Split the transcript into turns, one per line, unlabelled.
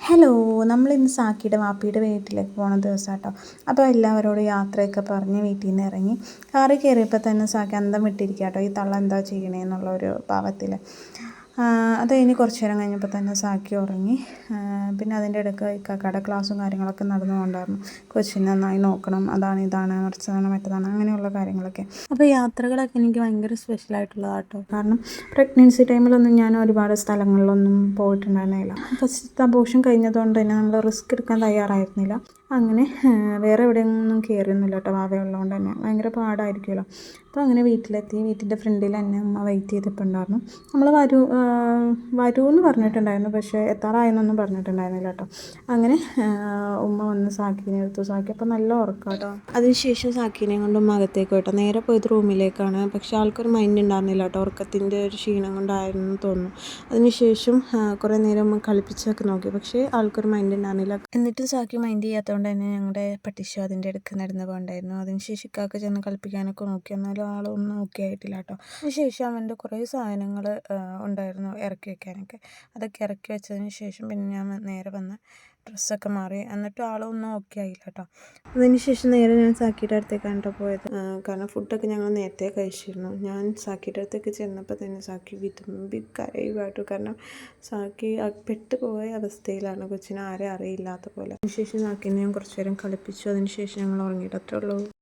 Hello, നമ്മളിന്ന് സാക്കിയുടെ വാപ്പിയുടെ വീട്ടിലേക്ക് പോണ ദിവസം കേട്ടോ. അപ്പോൾ എല്ലാവരോടും യാത്രയൊക്കെ പറഞ്ഞ് വീട്ടിൽ നിന്ന് ഇറങ്ങി കാറിൽ കയറിയപ്പോൾ തന്നെ സാക്കി അന്തം വിട്ടിരിക്കുക കേട്ടോ. ഈ തള്ള എന്താ ചെയ്യണേന്നുള്ള ഒരു ഭാവത്തിൽ. അത് കഴിഞ്ഞ് കുറച്ച് നേരം കഴിഞ്ഞപ്പോൾ തന്നെ സാക്കി ഉറങ്ങി. പിന്നെ അതിൻ്റെ ഇടയ്ക്ക് ഇക്കാക്കയുടെ ക്ലാസ്സും കാര്യങ്ങളൊക്കെ നടന്നു കൊണ്ടായിരുന്നു. കൊച്ചിനെ നന്നായി നോക്കണം, അതാണ് ഇതാണ് മറിച്ചതാണ് മറ്റതാണ് അങ്ങനെയുള്ള കാര്യങ്ങളൊക്കെ. അപ്പോൾ യാത്രകളൊക്കെ എനിക്ക് ഭയങ്കര സ്പെഷ്യലായിട്ടുള്ളതാണ് കേട്ടോ. കാരണം പ്രഗ്നൻസി ടൈമിലൊന്നും ഞാൻ ഒരുപാട് സ്ഥലങ്ങളിലൊന്നും പോയിട്ടുണ്ടായിരുന്നില്ല. ഫസ്റ്റ് അബോർഷൻ കഴിഞ്ഞതുകൊണ്ട് തന്നെ നമ്മൾ റിസ്ക് എടുക്കാൻ തയ്യാറായിരുന്നില്ല. അങ്ങനെ വേറെ എവിടെയൊന്നും കയറിയൊന്നുമില്ല കേട്ടോ. വാവയുള്ളതുകൊണ്ട് തന്നെ ഭയങ്കര പാടായിരിക്കുമല്ലോ. അപ്പോൾ അങ്ങനെ വീട്ടിലെത്തി. വീട്ടിൻ്റെ ഫ്രണ്ടിൽ തന്നെ ഉമ്മ വെയിറ്റ് ചെയ്തിട്ടുണ്ടായിരുന്നു. നമ്മൾ വരുമെന്ന് പറഞ്ഞിട്ടുണ്ടായിരുന്നു, പക്ഷേ എത്താറായെന്നൊന്നും പറഞ്ഞിട്ടുണ്ടായിരുന്നില്ല കേട്ടോ. അങ്ങനെ ഉമ്മ വന്ന് സാക്കിനെ എടുത്തു. സാക്കി അപ്പോൾ നല്ല ഉറക്കം കേട്ടോ. അതിനുശേഷം സാക്കിനെയും കൊണ്ട് ഉമ്മ അകത്തേക്ക് കേട്ടോ. നേരെ പോയത് റൂമിലേക്കാണ്. പക്ഷേ ആൾക്കൊരു മൈൻഡ് ഉണ്ടായിരുന്നില്ല കേട്ടോ. ഉറക്കത്തിൻ്റെ ഒരു ക്ഷീണം കൊണ്ടായിരുന്നു തോന്നുന്നു. അതിനുശേഷം കുറേ നേരം ഉമ്മ കളിപ്പിച്ചൊക്കെ നോക്കി, പക്ഷേ ആൾക്കൊരു മൈൻഡ് ഉണ്ടായിരുന്നില്ല. എന്നിട്ട് സാക്കി മൈൻഡ് ചെയ്യാത്തതുകൊണ്ട് തന്നെ ഞങ്ങളുടെ പട്ടിഷോ അതിൻ്റെ അടുക്ക് നടന്നു പോകണ്ടായിരുന്നു. അതിനുശേഷം ഇക്കാക്ക് ചെന്ന് കളിപ്പിക്കാനൊക്കെ നോക്കി, എന്നാലും ആളൊന്നും ഓക്കെ ആയിട്ടില്ല കേട്ടോ. അതിനുശേഷം അവൻ്റെ കുറേ സാധനങ്ങൾ ഉണ്ടായിരുന്നു ഇറക്കി വെക്കാനൊക്കെ. അതൊക്കെ ഇറക്കി വെച്ചതിന് ശേഷം പിന്നെ ഞാൻ നേരെ വന്ന് ഡ്രസ്സൊക്കെ മാറി. എന്നിട്ടും ആളൊന്നും ഓക്കെ ആയില്ല കേട്ടോ. അതിനുശേഷം നേരെ ഞാൻ സാക്കിയുടെ അടുത്തേക്കാണ് കേട്ടോ പോയത്. കാരണം ഫുഡൊക്കെ ഞങ്ങൾ നേരത്തെ കഴിച്ചിരുന്നു. ഞാൻ സാക്കിയുടെ അടുത്തേക്ക് ചെന്നപ്പോൾ തന്നെ സാക്കി വിതുമ്പി കരയുമായിട്ടു. കാരണം സാക്കി പെട്ടുപോയ അവസ്ഥയിലാണ്, കൊച്ചിനെ ആരെ അറിയില്ലാത്ത പോലെ. അതിനുശേഷം സാക്കിനെ ഞാൻ കുറച്ച് നേരം കളിപ്പിച്ചു. അതിനുശേഷം ഞങ്ങൾ ഉറങ്ങിയിട്ട് അത്രേ ഉള്ളൂ.